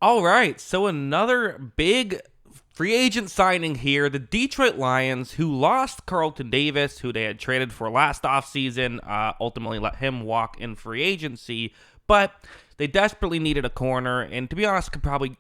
All right, so another big free agent signing here. The Detroit Lions, who lost Carlton Davis, who they had traded for last offseason, ultimately let him walk in free agency, but they desperately needed a corner, and to be honest, could probably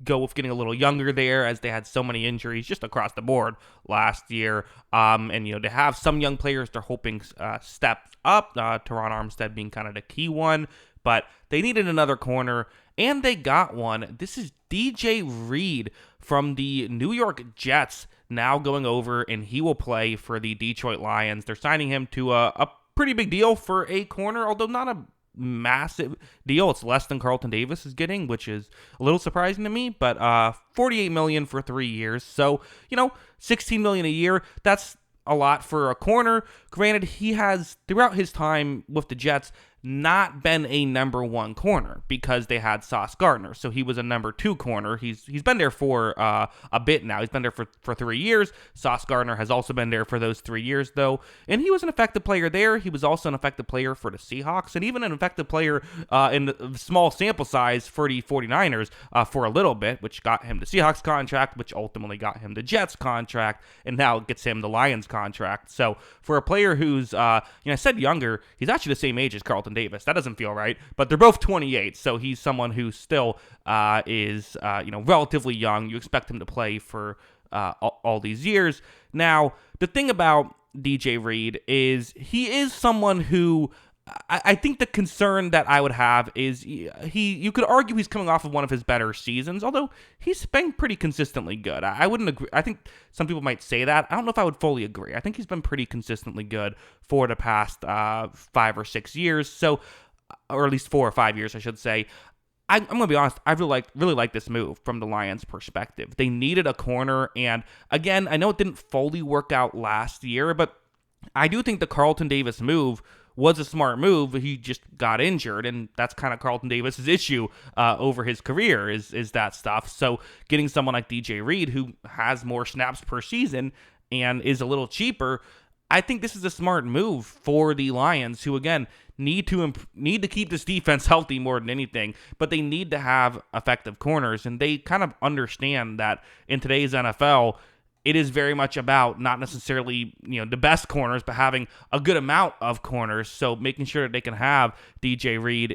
go with getting a little younger there as they had so many injuries just across the board last year. And, they have some young players they're hoping step up, Teron Armstead being kind of the key one, but they needed another corner, and they got one. This is DJ Reed from the New York Jets now going over, and he will play for the Detroit Lions. They're signing him to a pretty big deal for a corner, although not a massive deal. It's less than Carlton Davis is getting, which is a little surprising to me, but $48 million for 3 years. So, $16 million a year. That's a lot for a corner. Granted, he has, throughout his time with the Jets, not been a number one corner because they had Sauce Gardner. So he was a number two corner. He's been there for a bit now. He's been there for 3 years. Sauce Gardner has also been there for those 3 years, though. And he was an effective player there. He was also an effective player for the Seahawks and even an effective player in the small sample size for the 49ers for a little bit, which got him the Seahawks contract, which ultimately got him the Jets contract, and now gets him the Lions contract. So for a player who's, I said younger, he's actually the same age as Carlton Davis. That doesn't feel right, but they're both 28, so he's someone who still is relatively young. You expect him to play for all these years. Now, the thing about DJ Reed is he is someone who I think the concern that I would have is you could argue he's coming off of one of his better seasons, although he's been pretty consistently good. I wouldn't agree. I think some people might say that. I don't know if I would fully agree. I think he's been pretty consistently good for the past 5 or 6 years, so, or at least 4 or 5 years, I should say. I'm going to be honest, I really like this move from the Lions' perspective. They needed a corner, and again, I know it didn't fully work out last year, but I do think the Carlton Davis move was a smart move. He just got injured, and that's kind of Carlton Davis's issue over his career is that stuff. So getting someone like DJ Reed, who has more snaps per season and is a little cheaper, I think this is a smart move for the Lions, who again need to keep this defense healthy more than anything, but they need to have effective corners, and they kind of understand that in today's NFL, it is very much about not necessarily, the best corners, but having a good amount of corners. So making sure that they can have DJ Reed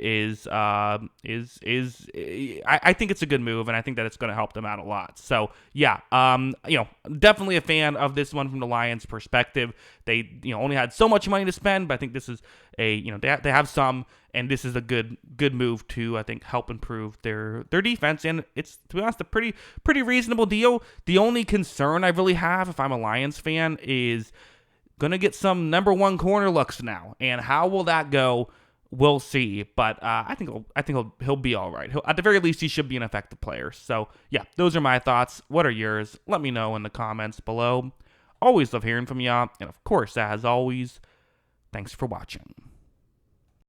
I think it's a good move, and I think that it's going to help them out a lot. So yeah, definitely a fan of this one from the Lions' perspective. They, only had so much money to spend, but I think this is they have some, and this is a good move to, I think, help improve their defense. And it's, to be honest, a pretty reasonable deal. The only concern I really have, if I'm a Lions fan, is gonna get some number one corner looks now, and how will that go? We'll see. But I think he'll be all right. At the very least, he should be an effective player. So yeah, those are my thoughts. What are yours? Let me know in the comments below. Always love hearing from y'all, and of course, as always, thanks for watching.